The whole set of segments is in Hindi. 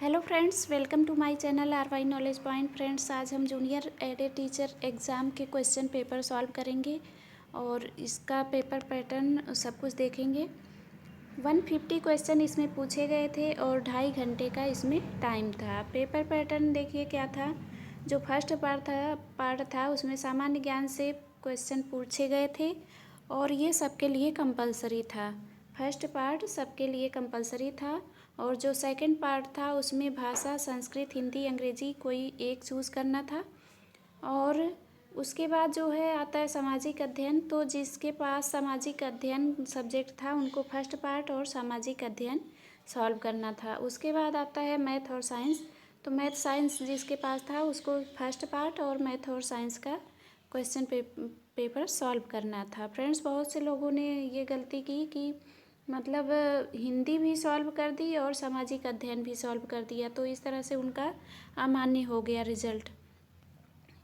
Hello friends, welcome to my channel RY knowledge point. Friends, आज हम जूनियर एडेड टीचर एग्ज़ाम के क्वेश्चन पेपर सॉल्व करेंगे और इसका पेपर पैटर्न सब कुछ देखेंगे। 150 क्वेश्चन इसमें पूछे गए थे और 2.5 घंटे का इसमें टाइम था। पेपर पैटर्न देखिए क्या था। जो फर्स्ट पार्ट था उसमें सामान्य ज्ञान से क्वेश्चन पूछे गए थे और ये सबके लिए कंपलसरी था। फर्स्ट पार्ट सबके लिए कंपलसरी था और जो सेकंड पार्ट था उसमें भाषा संस्कृत, हिंदी, अंग्रेजी कोई एक चूज़ करना था। और उसके बाद जो है आता है सामाजिक अध्ययन। तो जिसके पास सामाजिक अध्ययन सब्जेक्ट था उनको फर्स्ट पार्ट और सामाजिक अध्ययन सॉल्व करना था। उसके बाद आता है मैथ और साइंस। तो मैथ साइंस जिसके पास था उसको फर्स्ट पार्ट और मैथ और साइंस का क्वेश्चन पेपर सॉल्व करना था। फ्रेंड्स, बहुत से लोगों ने ये गलती की कि मतलब हिंदी भी सॉल्व कर दी और सामाजिक अध्ययन भी सॉल्व कर दिया, तो इस तरह से उनका अमान्य हो गया, रिजल्ट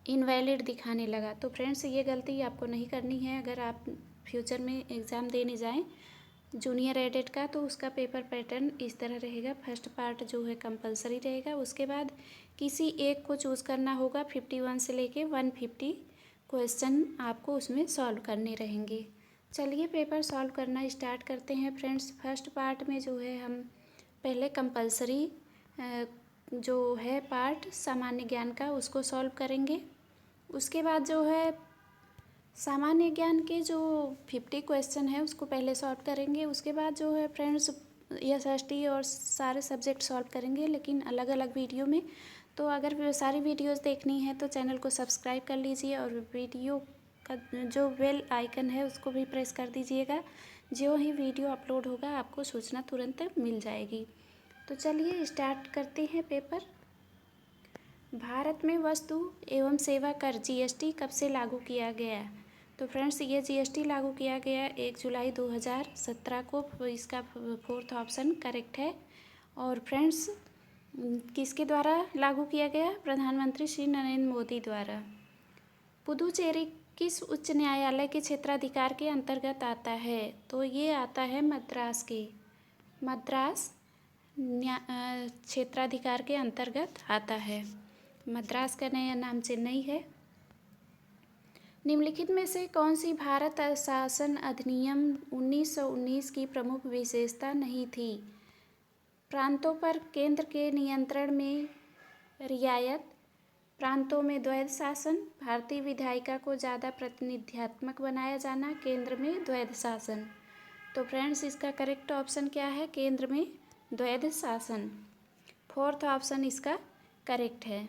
इनवैलिड दिखाने लगा। तो फ्रेंड्स, ये गलती आपको नहीं करनी है। अगर आप फ्यूचर में एग्ज़ाम देने जाएं जूनियर एडेड का तो उसका पेपर पैटर्न इस तरह रहेगा। फर्स्ट पार्ट जो है कंपलसरी रहेगा, उसके बाद किसी एक को चूज़ करना होगा। 51 से लेके 150 क्वेश्चन आपको उसमें सॉल्व करने रहेंगे। चलिए पेपर सॉल्व करना स्टार्ट करते हैं। फ्रेंड्स, फर्स्ट पार्ट में जो है हम पहले कंपलसरी जो है पार्ट सामान्य ज्ञान का उसको सॉल्व करेंगे। उसके बाद जो है सामान्य ज्ञान के जो 50 क्वेश्चन है उसको पहले सॉल्व करेंगे। उसके बाद जो है फ्रेंड्स SST और सारे सब्जेक्ट सॉल्व करेंगे, लेकिन अलग अलग वीडियो में। तो अगर सारी वीडियोस देखनी है तो चैनल को सब्सक्राइब कर लीजिए और वीडियो का जो बेल आइकन है उसको भी प्रेस कर दीजिएगा। जो ही वीडियो अपलोड होगा आपको सूचना तुरंत मिल जाएगी। तो चलिए स्टार्ट करते हैं पेपर। भारत में वस्तु एवं सेवा कर GST कब से लागू किया गया? तो फ्रेंड्स, ये GST लागू किया गया 1 जुलाई 2017 को। इसका फोर्थ ऑप्शन करेक्ट है। और फ्रेंड्स, किसके द्वारा लागू किया गया? प्रधानमंत्री श्री नरेंद्र मोदी द्वारा। पुदुचेरी किस उच्च न्यायालय के क्षेत्राधिकार के अंतर्गत आता है? तो ये आता है मद्रास के। मद्रास क्षेत्राधिकार के अंतर्गत आता है। मद्रास का नया नाम चेन्नई है। निम्नलिखित में से कौन सी भारत शासन अधिनियम 1919 की प्रमुख विशेषता नहीं थी? प्रांतों पर केंद्र के नियंत्रण में रियायत, प्रांतों में द्वैध शासन, भारतीय विधायिका को ज़्यादा प्रतिनिध्यात्मक बनाया जाना, केंद्र में द्वैध शासन। तो फ्रेंड्स, इसका करेक्ट ऑप्शन क्या है? केंद्र में द्वैध शासन। फोर्थ ऑप्शन इसका करेक्ट है।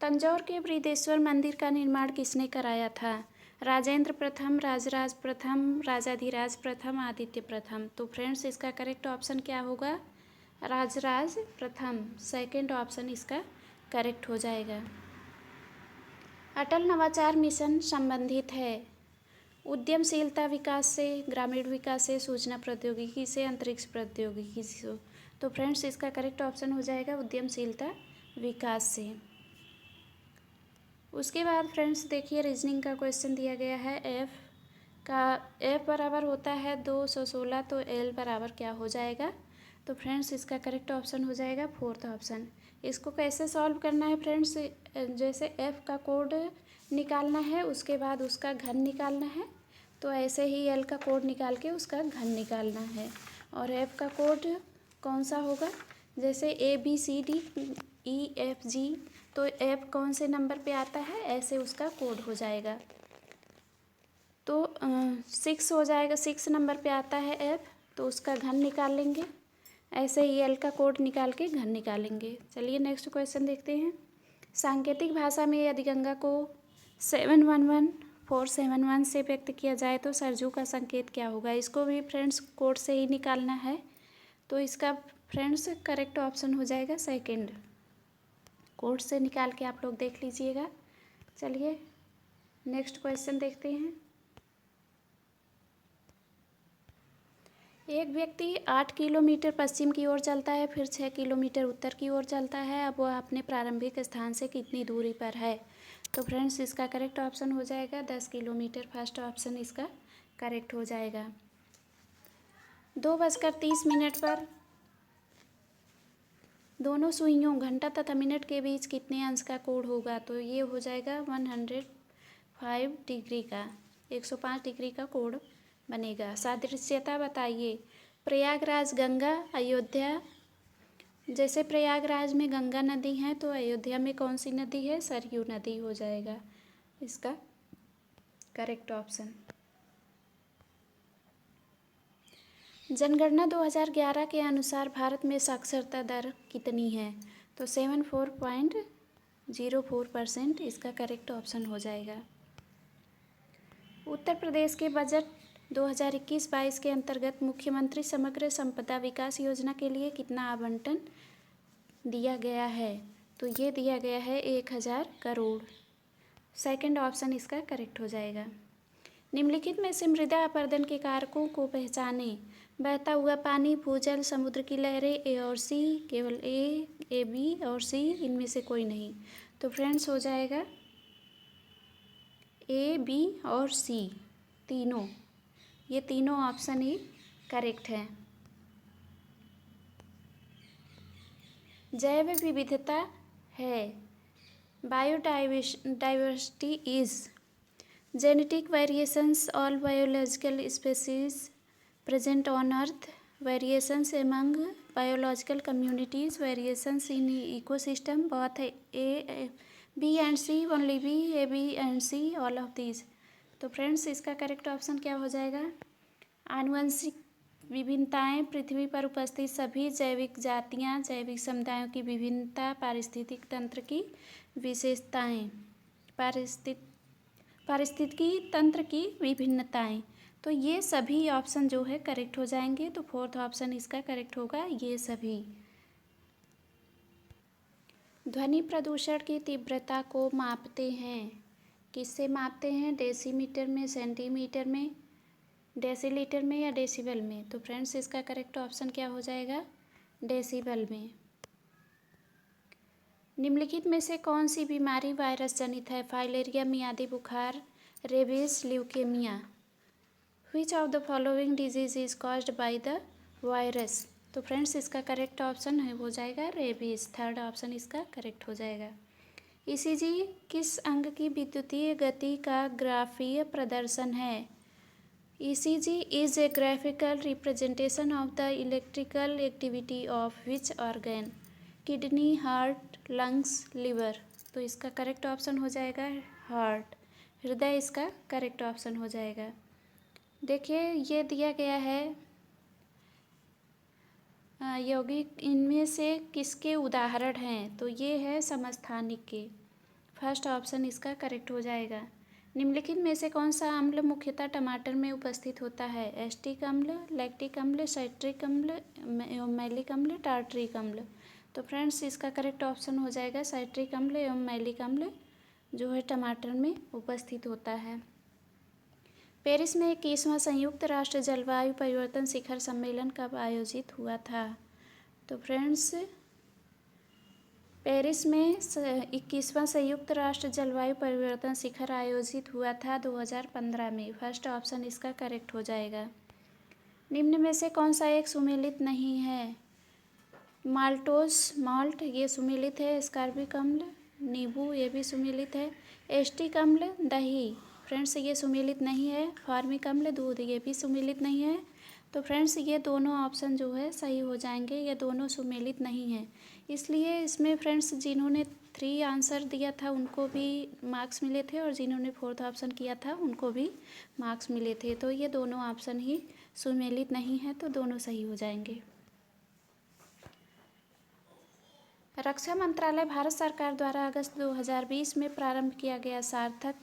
तंजौर के बृहदेश्वर मंदिर का निर्माण किसने कराया था? राजेंद्र प्रथम, राजराज प्रथम, राजाधिराज प्रथम, आदित्य प्रथम। तो फ्रेंड्स, इसका करेक्ट ऑप्शन क्या होगा? राजराज प्रथम। सेकंड ऑप्शन इसका करेक्ट हो जाएगा। अटल नवाचार मिशन संबंधित है उद्यमशीलता विकास से, ग्रामीण विकास से, सूचना प्रौद्योगिकी से, अंतरिक्ष प्रौद्योगिकी से। तो फ्रेंड्स, इसका करेक्ट ऑप्शन हो जाएगा उद्यमशीलता विकास से। उसके बाद फ्रेंड्स देखिए, रीजनिंग का क्वेश्चन दिया गया है। F बराबर होता है 216, तो L बराबर क्या हो जाएगा? तो फ्रेंड्स, इसका करेक्ट ऑप्शन हो जाएगा फोर्थ ऑप्शन। इसको कैसे सॉल्व करना है फ्रेंड्स? जैसे F का कोड निकालना है, उसके बाद उसका घन निकालना है, तो ऐसे ही L का कोड निकाल के उसका घन निकालना है। और F का कोड कौन सा होगा? जैसे ABCDEFG, तो F कौन से नंबर पे आता है, ऐसे उसका कोड हो जाएगा। तो 6 हो जाएगा, 6 नंबर पे आता है F, तो उसका घन निकाल लेंगे। ऐसे ही L का कोड निकाल के घन निकालेंगे। चलिए नेक्स्ट क्वेश्चन देखते हैं। सांकेतिक भाषा में यदि गंगा को 711471 से व्यक्त किया जाए तो सरजू का संकेत क्या होगा? इसको भी फ्रेंड्स कोड से ही निकालना है। तो इसका फ्रेंड्स करेक्ट ऑप्शन हो जाएगा सेकंड। कोड से निकाल के आप लोग देख लीजिएगा। चलिए नेक्स्ट क्वेश्चन देखते हैं। एक व्यक्ति 8 किलोमीटर पश्चिम की ओर चलता है, फिर 6 किलोमीटर उत्तर की ओर चलता है। अब वह अपने प्रारंभिक स्थान से कितनी दूरी पर है? तो फ्रेंड्स, इसका करेक्ट ऑप्शन हो जाएगा 10 किलोमीटर। फर्स्ट ऑप्शन इसका करेक्ट हो जाएगा। 2:30 पर दोनों सुइयों घंटा तथा मिनट के बीच कितने अंश का कोण होगा? तो ये हो जाएगा 105 डिग्री का, 105 डिग्री का कोण बनेगा। सादृश्यता बताइए। प्रयागराज गंगा, अयोध्या, जैसे प्रयागराज में गंगा नदी है तो अयोध्या में कौन सी नदी है? सरयू नदी हो जाएगा इसका करेक्ट ऑप्शन। जनगणना 2011 के अनुसार भारत में साक्षरता दर कितनी है? तो 74.04% इसका करेक्ट ऑप्शन हो जाएगा। उत्तर प्रदेश के बजट 2021-22 के अंतर्गत मुख्यमंत्री समग्र संपदा विकास योजना के लिए कितना आवंटन दिया गया है? तो ये दिया गया है 1000 करोड़। सेकंड ऑप्शन इसका करेक्ट हो जाएगा। निम्नलिखित में से मृदा अपरदन के कारकों को पहचानें। बहता हुआ पानी, भूजल, समुद्र की लहरें, ए और सी। केवल ए, बी और सी, इनमें से कोई नहीं। तो फ्रेंड्स हो जाएगा ए, बी और सी तीनों, ये तीनों ऑप्शन ही करेक्ट है। जैव विविधता है। Biodiversity is genetic variations all biological species present on earth, variations among biological communities, variations in ecosystem, both A, B and C, only B, A, B and C, all of these। तो फ्रेंड्स इसका करेक्ट ऑप्शन क्या हो जाएगा? आनुवंशिक विभिन्नताएं, पृथ्वी पर उपस्थित सभी जैविक जातियां, जैविक समुदायों की विभिन्नता, पारिस्थितिक तंत्र की विशेषताएं, पारिस्थितिकी तंत्र की विभिन्नताएं। तो ये सभी ऑप्शन जो है करेक्ट हो जाएंगे। तो फोर्थ ऑप्शन इसका करेक्ट होगा, ये सभी। ध्वनि प्रदूषण की तीव्रता को मापते हैं, किससे मापते हैं? डेसीमीटर में, सेंटीमीटर में, डेसीलीटर में या डेसिबल में? तो फ्रेंड्स इसका करेक्ट ऑप्शन क्या हो जाएगा? डेसिबल में। निम्नलिखित में से कौन सी बीमारी वायरस जनित है? फाइलेरिया, मियादी बुखार, rabies, leukaemia. Which of the following disease is caused by the virus? तो फ्रेंड्स इसका करेक्ट ऑप्शन है हो जाएगा रेबीज। थर्ड ऑप्शन इसका करेक्ट हो जाएगा। ईसीजी किस अंग की विद्युतीय गति का ग्राफीय प्रदर्शन है? ECG is a graphical representation of the electrical activity of which organ? Kidney, heart, lungs, liver. तो इसका करेक्ट ऑप्शन हो जाएगा हार्ट, हृदय इसका करेक्ट ऑप्शन हो जाएगा। देखिए ये दिया गया है यौगिक, इनमें से किसके उदाहरण हैं? तो ये है समस्थानिक के। फर्स्ट ऑप्शन इसका करेक्ट हो जाएगा। निम्नलिखित में से कौन सा अम्ल मुख्यतः टमाटर में उपस्थित होता है? एस्टिक अम्ल, लैक्टिक अम्ल, साइट्रिक अम्ल, मैलिक अम्ल, टार्टरिक अम्ल। तो फ्रेंड्स इसका करेक्ट ऑप्शन हो जाएगा साइट्रिक अम्ल एवं मैलिक अम्ल जो है टमाटर में उपस्थित होता है। पेरिस में 21वां संयुक्त राष्ट्र जलवायु परिवर्तन शिखर सम्मेलन कब आयोजित हुआ था? तो फ्रेंड्स पेरिस में 21वां संयुक्त राष्ट्र जलवायु परिवर्तन शिखर आयोजित हुआ था 2015 में। फर्स्ट ऑप्शन इसका करेक्ट हो जाएगा। निम्न में से कौन सा एक सुमेलित नहीं है? माल्टोज, माल्ट ये सुमेलित है। स्कार्बिक अम्ल, नींबू ये भी सुमेलित है। एस्टिक अम्ल, दही फ्रेंड्स ये सुमेलित नहीं है। फार्मिक अम्ल, दूध ये भी सुमेलित नहीं है। तो फ्रेंड्स ये दोनों ऑप्शन जो है सही हो जाएंगे, ये दोनों सुमेलित नहीं है। इसलिए इसमें फ्रेंड्स जिन्होंने 3 आंसर दिया था उनको भी मार्क्स मिले थे और जिन्होंने 4th ऑप्शन किया था उनको भी मार्क्स मिले थे। तो ये दोनों ऑप्शन ही सुमेलित नहीं है, तो दोनों सही हो जाएंगे। रक्षा मंत्रालय भारत सरकार द्वारा अगस्त 2020 में प्रारंभ किया गया सार्थक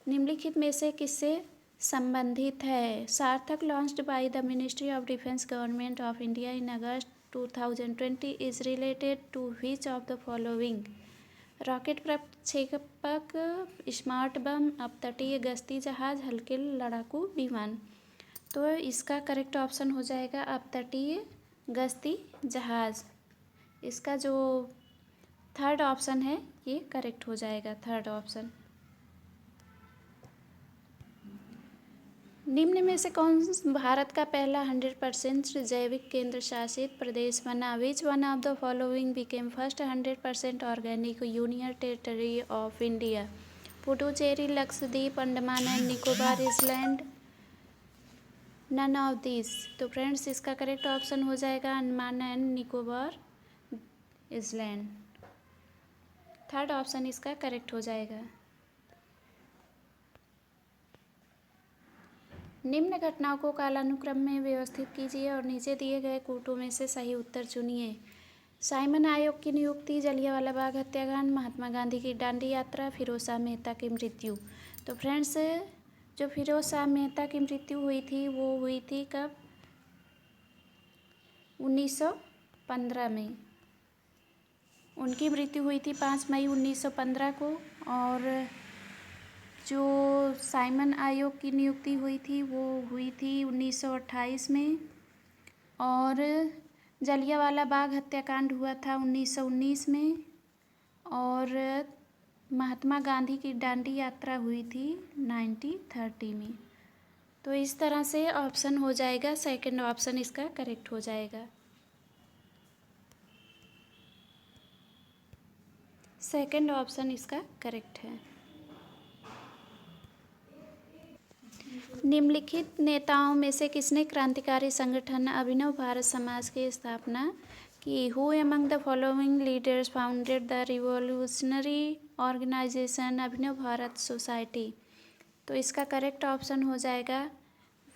निम्नलिखित में से किससे संबंधित है? Sarthak launched by the ministry of defence government of India in August 2020 is related to which of the following? Rocket प्रक्षेपक, स्मार्ट बम, अपतटीय गश्ती जहाज, हल्के लड़ाकू विमान। तो इसका करेक्ट ऑप्शन हो जाएगा अपतटीय गश्ती जहाज। इसका जो थर्ड ऑप्शन है ये करेक्ट हो जाएगा, थर्ड ऑप्शन। निम्न में से कौन भारत का पहला 100% जैविक केंद्र शासित प्रदेश बना? Which one of the following became first 100% organic union territory of India? Puducherry, Lakshadweep, Andaman and Nicobar island, none of this. तो फ्रेंड्स इसका करेक्ट ऑप्शन हो जाएगा Andaman and Nicobar island. Third option इसका करेक्ट हो जाएगा। निम्न घटनाओं को कालानुक्रम में व्यवस्थित कीजिए और नीचे दिए गए कोटों में से सही उत्तर चुनिए। साइमन आयोग की नियुक्ति, जलियांवाला बाग हत्याकांड, महात्मा गांधी की दांडी यात्रा, फिरोज शाह मेहता की मृत्यु। तो फ्रेंड्स जो फिरोज शाह मेहता की मृत्यु हुई थी वो हुई थी कब? 1915 में। उनकी मृत्यु हुई थी 5 मई 1915 को। और जो साइमन आयोग की नियुक्ति हुई थी वो हुई थी 1928 में। और जलियांवाला बाग हत्याकांड हुआ था 1919 में। और महात्मा गांधी की दांडी यात्रा हुई थी 1930 में। तो इस तरह से ऑप्शन हो जाएगा, सेकंड ऑप्शन इसका करेक्ट हो जाएगा। सेकंड ऑप्शन इसका करेक्ट है। निम्नलिखित नेताओं में से किसने क्रांतिकारी संगठन अभिनव भारत समाज की स्थापना की? Who among the following leaders founded the revolutionary organization Abhinav Bharat society? तो इसका करेक्ट ऑप्शन हो जाएगा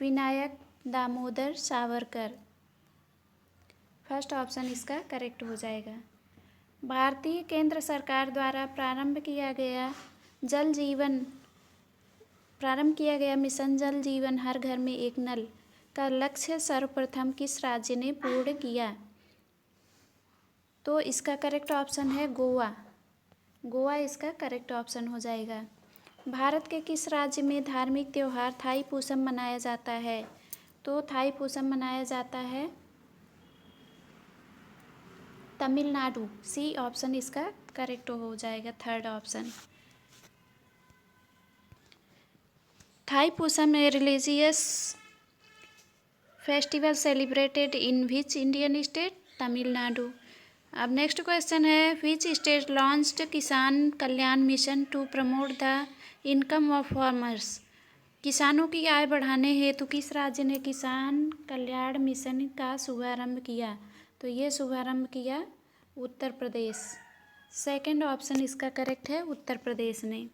विनायक दामोदर सावरकर। फर्स्ट ऑप्शन इसका करेक्ट हो जाएगा। भारतीय केंद्र सरकार द्वारा प्रारंभ किया गया मिशन जल जीवन हर घर में एक नल का लक्ष्य सर्वप्रथम किस राज्य ने पूर्ण किया? तो इसका करेक्ट ऑप्शन है गोवा। गोवा इसका करेक्ट ऑप्शन हो जाएगा। भारत के किस राज्य में धार्मिक त्यौहार थाई पूसम मनाया जाता है? तो थाई पूसम मनाया जाता है तमिलनाडु। सी ऑप्शन इसका करेक्ट हो जाएगा, third option. Thai Poosam a religious festival celebrated in which Indian state? Tamil Nadu. अब नेक्स्ट क्वेश्चन है, which state launched Kisan Kalyan mission to promote the income of farmers? किसानों की आय बढ़ाने हेतु किस राज्य ने किसान कल्याण मिशन का शुभारंभ किया? तो ये शुभारंभ किया उत्तर प्रदेश। सेकंड ऑप्शन इसका करेक्ट है, उत्तर प्रदेश ने।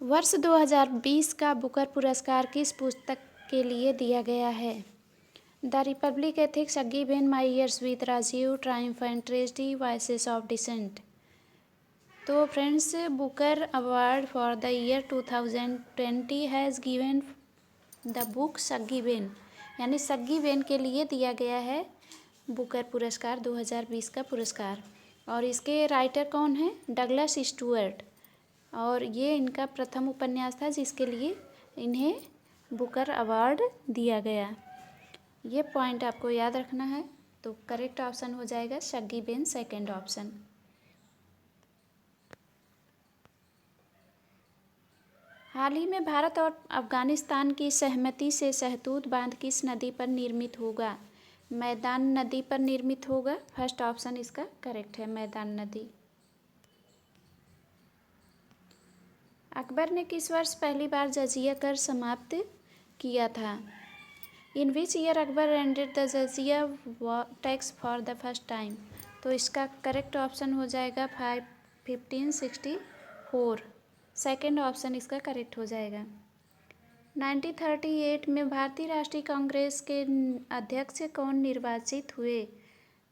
वर्ष 2020 का बुकर पुरस्कार किस पुस्तक के लिए दिया गया है? The republic ethics, again my years with Rajiv, triumph and tragedy, voices of dissent. तो friends Booker award for the year 2020 has given the book Shuggie Bain, यानी सग्गी बेन के लिए दिया गया है बुकर पुरस्कार 2020 का पुरस्कार। और इसके राइटर कौन है? Douglas Stuart. और ये इनका प्रथम उपन्यास था जिसके लिए इन्हें बुकर अवार्ड दिया गया। ये पॉइंट आपको याद रखना है। तो करेक्ट ऑप्शन हो जाएगा सग्गी बेन, सेकंड ऑप्शन। हाल ही में भारत और अफगानिस्तान की सहमति से शहतूत बांध किस नदी पर निर्मित होगा? मैदान नदी पर निर्मित होगा। फर्स्ट ऑप्शन इसका करेक्ट है, मैदान नदी। अकबर ने किस वर्ष पहली बार जजिया कर समाप्त किया था? In which year Akbar ended the jizya tax for the first time? तो इसका करेक्ट ऑप्शन हो जाएगा 1564। सेकेंड ऑप्शन इसका करेक्ट हो जाएगा। 1938 में भारतीय राष्ट्रीय कांग्रेस के अध्यक्ष कौन निर्वाचित हुए?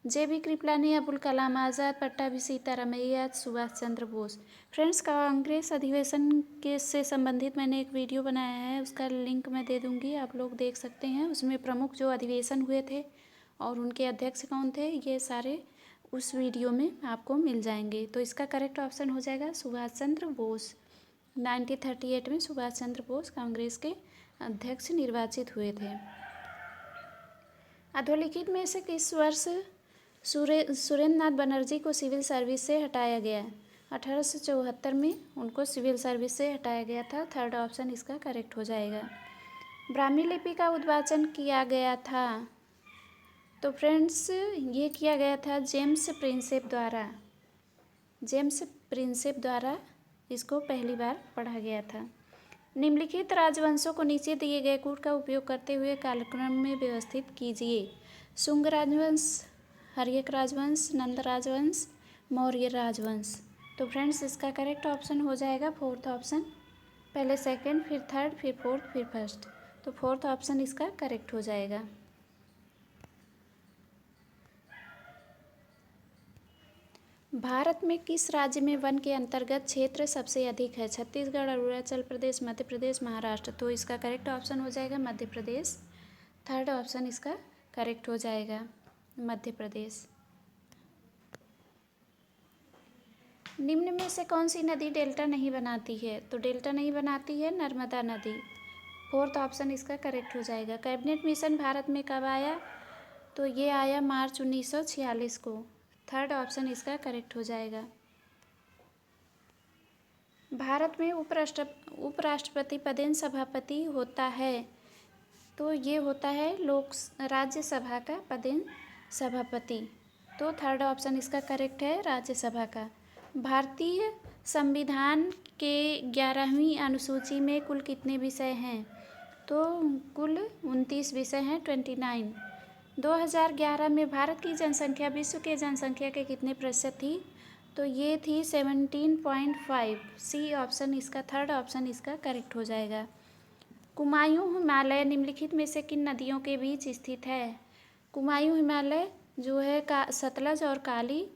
जे.बी. कृपलानी, अबुल कलाम आज़ाद, पट्टाभी सीतारामैया, सुभाष चंद्र बोस। फ्रेंड्स कांग्रेस अधिवेशन के से संबंधित मैंने एक वीडियो बनाया है, उसका लिंक मैं दे दूंगी, आप लोग देख सकते हैं। उसमें प्रमुख जो अधिवेशन हुए थे और उनके अध्यक्ष कौन थे, ये सारे उस वीडियो में आपको मिल जाएंगे। तो इसका करेक्ट ऑप्शन हो जाएगा सुभाष चंद्र बोस। 1938 में सुभाष चंद्र बोस कांग्रेस के अध्यक्ष निर्वाचित हुए थे। अधोलिखित में से किस वर्ष सुरेंद्र नाथ बनर्जी को सिविल सर्विस से हटाया गया? 1874 में उनको सिविल सर्विस से हटाया गया था। थर्ड ऑप्शन इसका करेक्ट हो जाएगा। ब्राह्मी लिपि का उद्वाचन किया गया था, तो फ्रेंड्स ये किया गया था जेम्स प्रिंसेप द्वारा। जेम्स प्रिंसेप द्वारा इसको पहली बार पढ़ा गया था। निम्नलिखित राजवंशों को नीचे दिए गए कूट का उपयोग करते हुए कालक्रम में व्यवस्थित कीजिए। शुंग राजवंश, हर्यक राजवंश, नंद राजवंश, मौर्य राजवंश। तो फ्रेंड्स इसका करेक्ट ऑप्शन हो जाएगा फोर्थ ऑप्शन। पहले सेकंड, फिर थर्ड, फिर फोर्थ, फिर फर्स्ट। तो फोर्थ ऑप्शन इसका करेक्ट हो जाएगा। भारत में किस राज्य में वन के अंतर्गत क्षेत्र सबसे अधिक है? छत्तीसगढ़, अरुणाचल प्रदेश, मध्य प्रदेश, महाराष्ट्र। तो इसका करेक्ट ऑप्शन हो जाएगा मध्य प्रदेश। थर्ड ऑप्शन इसका करेक्ट हो जाएगा मध्य प्रदेश। निम्न में से कौन सी नदी डेल्टा नहीं बनाती है? तो डेल्टा नहीं बनाती है नर्मदा नदी। फोर्थ ऑप्शन इसका करेक्ट हो जाएगा। कैबिनेट मिशन भारत में कब आया? तो ये आया मार्च 1946 को। थर्ड ऑप्शन इसका करेक्ट हो जाएगा। भारत में उपराष्ट्रपति पदेन सभापति होता है, तो ये होता है राज्यसभा का पदेन सभापति। तो थर्ड ऑप्शन इसका करेक्ट है राज्यसभा का। भारतीय संविधान के 11वीं अनुसूची में कुल कितने विषय हैं? तो कुल 29 विषय हैं, 29। 2011 में भारत की जनसंख्या विश्व के जनसंख्या के कितने प्रतिशत थी? तो ये थी 17.5। सी ऑप्शन इसका, थर्ड ऑप्शन इसका करेक्ट हो जाएगा। कुमायूं हिमालय निम्नलिखित में से किन नदियों के बीच स्थित है? कुमायूं हिमालय जो है सतलज और काली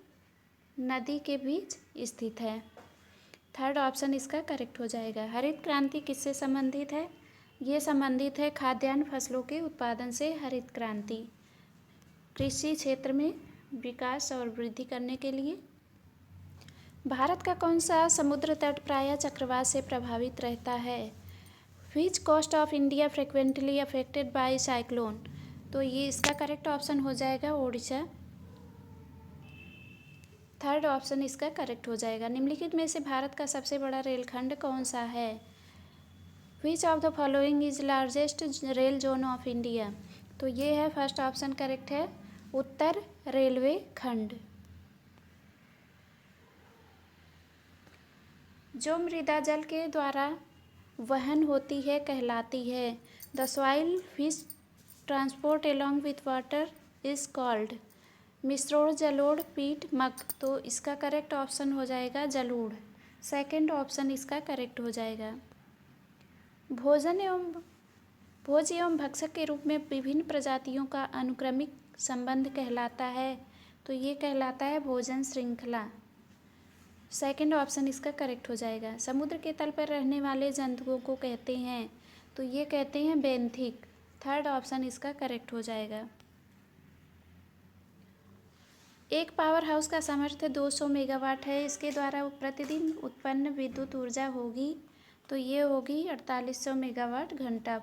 नदी के बीच स्थित है। थर्ड ऑप्शन इसका करेक्ट हो जाएगा। हरित क्रांति किससे संबंधित है? ये संबंधित है खाद्यान्न फसलों के उत्पादन से। हरित क्रांति कृषि क्षेत्र में विकास और वृद्धि करने के लिए। भारत का कौन सा समुद्र तट प्रायः चक्रवात से प्रभावित रहता है? Which coast of India frequently affected by cyclone? तो ये इसका करेक्ट ऑप्शन हो जाएगा ओडिशा। थर्ड ऑप्शन इसका करेक्ट हो जाएगा। निम्नलिखित में से भारत का सबसे बड़ा रेलखंड कौन सा है? Which of the following is largest rail zone of India? तो ये है फर्स्ट ऑप्शन करेक्ट है, उत्तर रेलवे खंड। जो मृदा जल के द्वारा वहन होती है कहलाती है? The soil fish transport along with water is called? मिश्रोड़, जलोढ़, पीट, मग। तो इसका करेक्ट ऑप्शन हो जाएगा जलोढ़। सेकंड ऑप्शन इसका करेक्ट हो जाएगा। भोज एवं भक्षक के रूप में विभिन्न प्रजातियों का अनुक्रमिक संबंध कहलाता है? तो ये कहलाता है भोजन श्रृंखला। सेकंड ऑप्शन इसका करेक्ट हो जाएगा। समुद्र के तल पर रहने वाले जंतुओं को कहते हैं? तो ये कहते हैं बेंथिक। थर्ड ऑप्शन इसका करेक्ट हो जाएगा। एक पावर हाउस का सामर्थ्य 200 मेगावाट है, इसके द्वारा प्रतिदिन उत्पन्न विद्युत ऊर्जा होगी? तो ये होगी 4800 मेगावाट घंटा,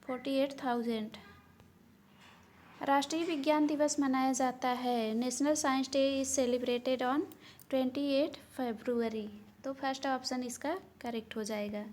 48,000। राष्ट्रीय विज्ञान दिवस मनाया जाता है? National science day is celebrated on 28 फरवरी। तो फर्स्ट ऑप्शन इसका करेक्ट हो जाएगा।